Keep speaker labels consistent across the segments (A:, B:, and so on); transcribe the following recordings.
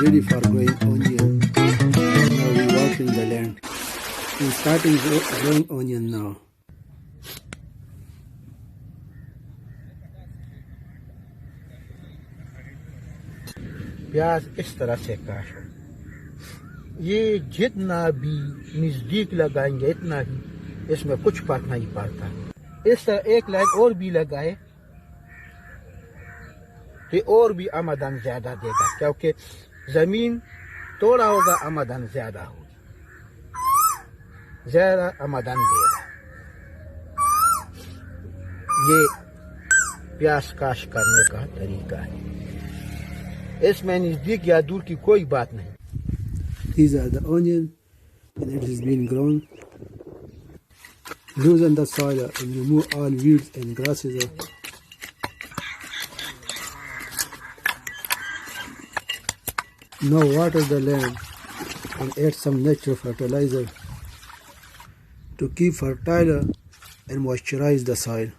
A: ready for growing onion. Now we watering the land. We starting growing onion now.
B: प्याज इस तरह से काटो। ये जितना भी नजदीक लगाएंगे इतना ही इसमें कुछ फर्क नहीं पड़ता। इस तरह एक लाइन और भी लगाए तो और भी आमदन ज्यादा देगा, क्योंकि जमीन थोड़ा होगा आमदन ज्यादा होगी, ज्यादा आमदन देगा। ये प्याज काश करने का तरीका है, इसमें नजदीक या दूर की कोई बात नहीं।
A: These are the onion and it has been grown. Loosen the soil and remove all weeds and grasses. Now water the land and add some natural fertilizer to keep fertile and moisturize the soil.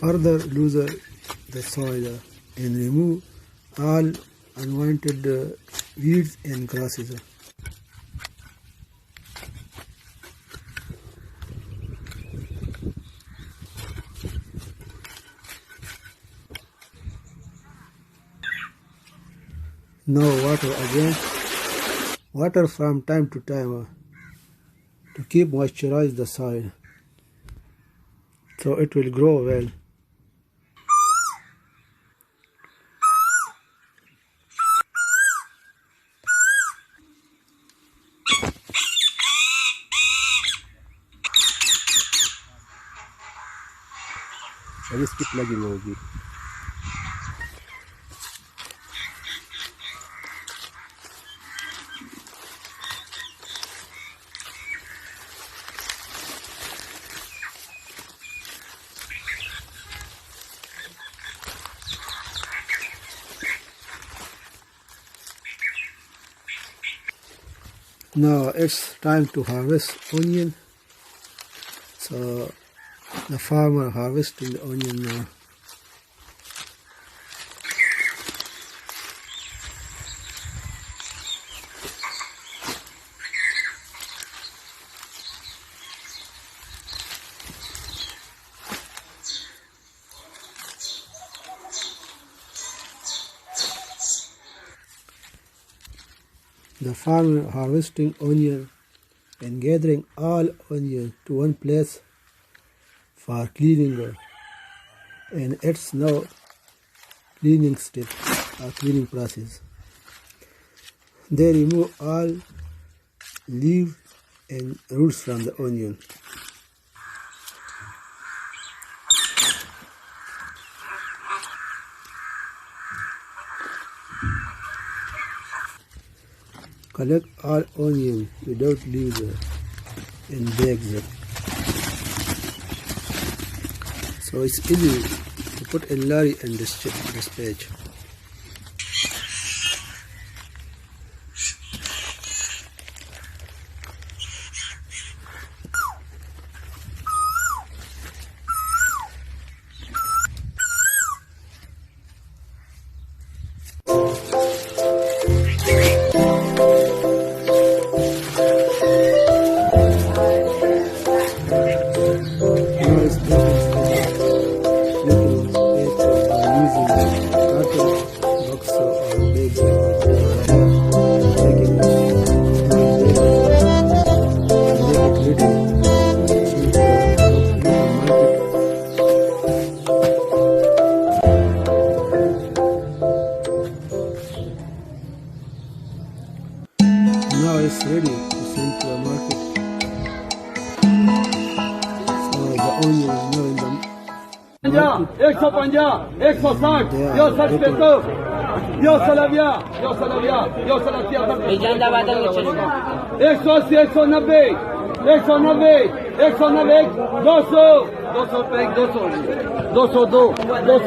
A: Further loosen the soil and remove all unwanted weeds and grasses. Now water again. Water from time to time to keep moisturize the soil so it will grow well.
C: अभी skip लगी होगी।
A: Now it's time to harvest onion. So the farmer harvesting the onion now. The farmer harvesting onion and gathering all onion to one place for cleaning, and it's now cleaning step or cleaning process. They remove all leaves and roots from the onion. Collect all onion without leaves and bags. So it's easy to put in lorry and dispatch. Now it's ready to send to the market. So the onion is now in the market.
D: 150, 160, yo 60 pesos, yo salavia, yo salavia, yo salavia. 180, 190, 190, 190, 200, 200, 200, 200, 200.